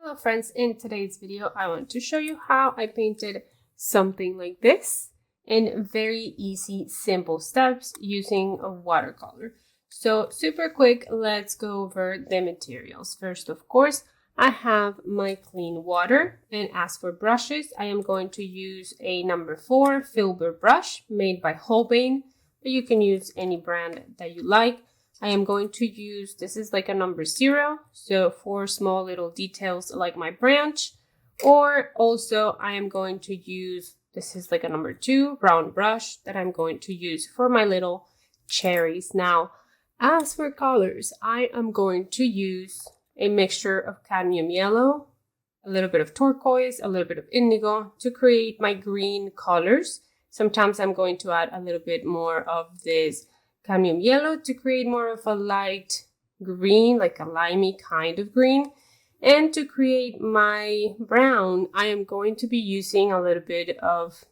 Hello friends, in today's video I want to show you how I painted something like this in very easy, simple steps using a watercolor. So super quick, let's go over the materials. First, of course, I have my clean water, and as for brushes, I am going to use a number 4 Filbert brush made by Holbein, but you can use any brand that you like. I am going to use, this is like a number 0, so for small little details like my branch, or also I am going to use, this is like a number 2 brown brush that I'm going to use for my little cherries. Now, as for colors, I am going to use a mixture of cadmium yellow, a little bit of turquoise, a little bit of indigo to create my green colors. Sometimes I'm going to add a little bit more of this cadmium yellow to create more of a light green, like a limey kind of green. And to create my brown, I am going to be using a little bit of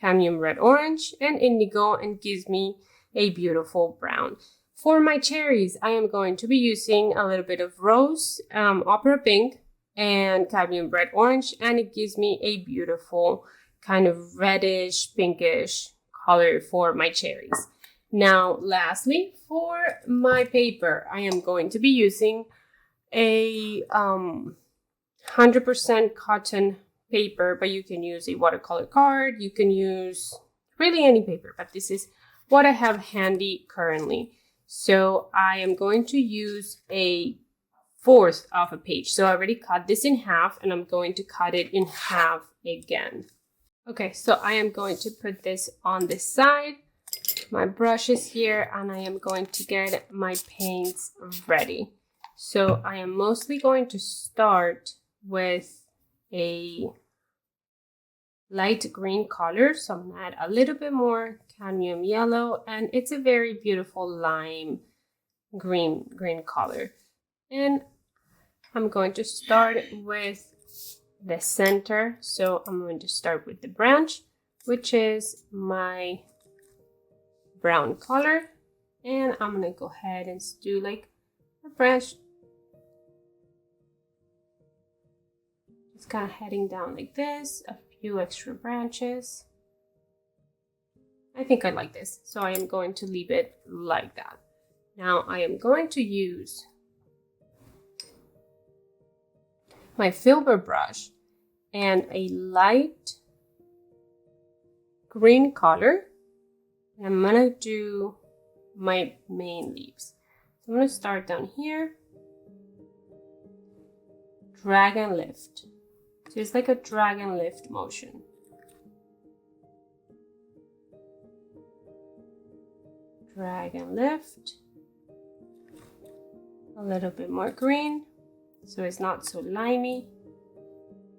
cadmium red orange and indigo, and gives me a beautiful brown. For my cherries, I am going to be using a little bit of rose, opera pink, and cadmium red orange, and it gives me a beautiful kind of reddish, pinkish color for my cherries. Now, lastly, for my paper, I am going to be using a 100% cotton paper, but you can use a watercolor card, you can use really any paper, but this is what I have handy currently. So I am going to use a 1/4 of a page. So I already cut this in half, and I'm going to cut it in half again. Okay, so I am going to put this on this side. My brush is here, and I am going to get my paints ready. So I am mostly going to start with a light green color. So I'm gonna add a little bit more cadmium yellow, and it's a very beautiful lime green color. And I'm going to start with the center. So I'm going to start with the branch, which is my brown color, and I'm gonna go ahead and do like a branch, just kind of heading down like this, a few extra branches. I think I like this, so I am going to leave it like that. Now I am going to use my Filbert brush and a light green color. And I'm gonna do my main leaves. So I'm gonna start down here, drag and lift. So it's like a drag and lift motion. Drag and lift. A little bit more green, so it's not so limey.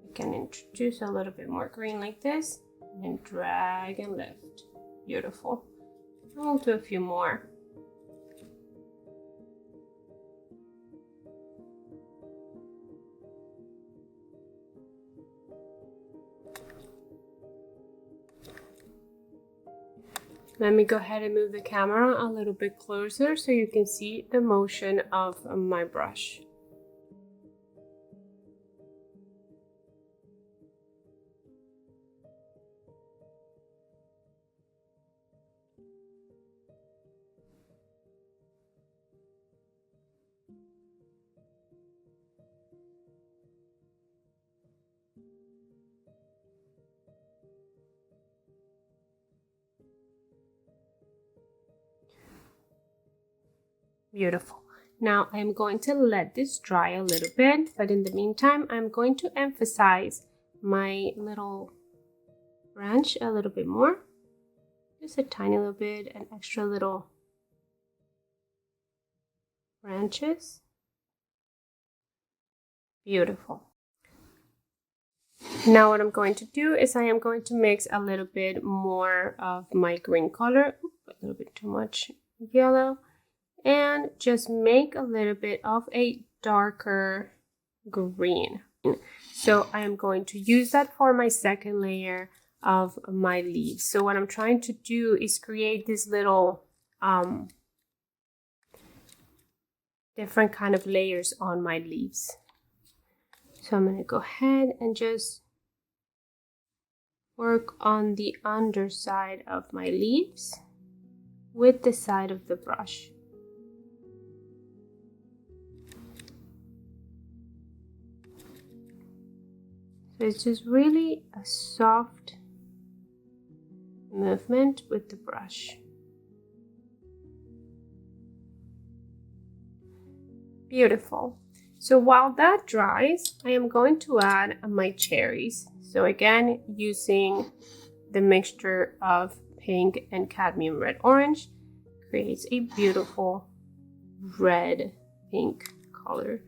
We can introduce a little bit more green like this, and drag and lift. Beautiful. I'll do a few more. Let me go ahead and move the camera a little bit closer so you can see the motion of my brush. Beautiful. Now I'm going to let this dry a little bit, but in the meantime, I'm going to emphasize my little branch a little bit more. Just a tiny little bit, and extra little branches. Beautiful. Now what I'm going to do is I am going to mix a little bit more of my green color, a little bit too much yellow, and just make a little bit of a darker green. So I am going to use that for my second layer of my leaves. So what I'm trying to do is create this little different kind of layers on my leaves. So I'm going to go ahead and just work on the underside of my leaves with the side of the brush. So it's just really a soft movement with the brush. Beautiful. So while that dries, I am going to add my cherries. So again, using the mixture of pink and cadmium red orange creates a beautiful red pink color.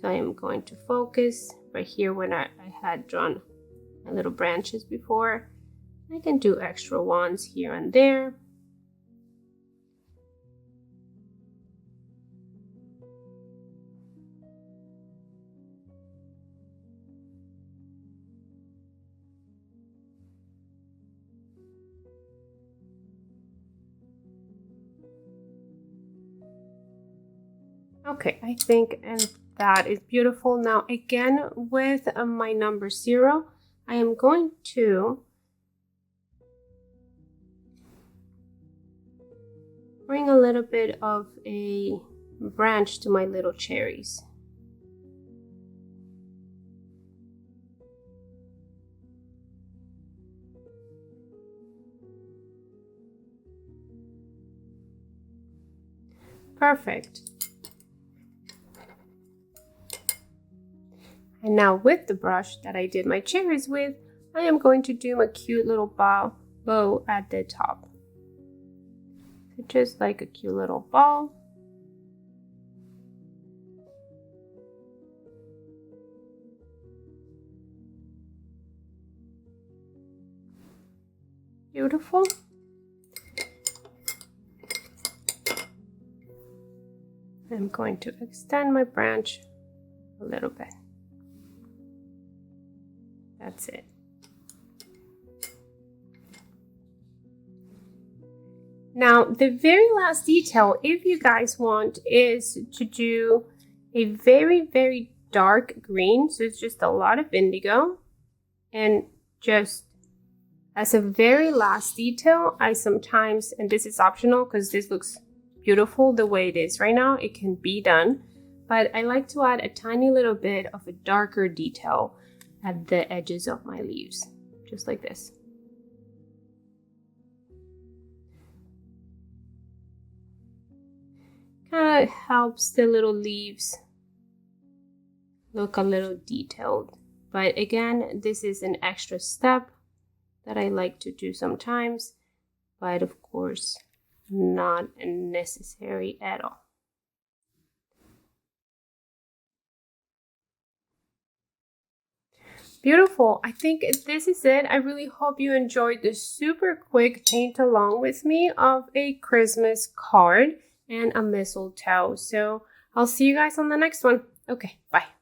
So I am going to focus right here when I had drawn my little branches before. I can do extra ones here and there. Okay, I think, and that is beautiful. Now again, with my number 0, I am going to bring a little bit of a branch to my little cherries. Perfect. And now with the brush that I did my cherries with, I am going to do a cute little bow at the top. So just like a cute little bow. Beautiful. I'm going to extend my branch a little bit. That's it. Now, the very last detail, if you guys want, is to do a very, very dark green. So it's just a lot of indigo. And just as a very last detail, I sometimes, and this is optional because this looks beautiful the way it is right now, it can be done. But I like to add a tiny little bit of a darker detail at the edges of my leaves, just like this. Kind of helps the little leaves look a little detailed. But again, this is an extra step that I like to do sometimes, but of course, not necessary at all. Beautiful. I think this is it. I really hope you enjoyed this super quick paint along with me of a Christmas card and a mistletoe. So I'll see you guys on the next one. Okay, bye.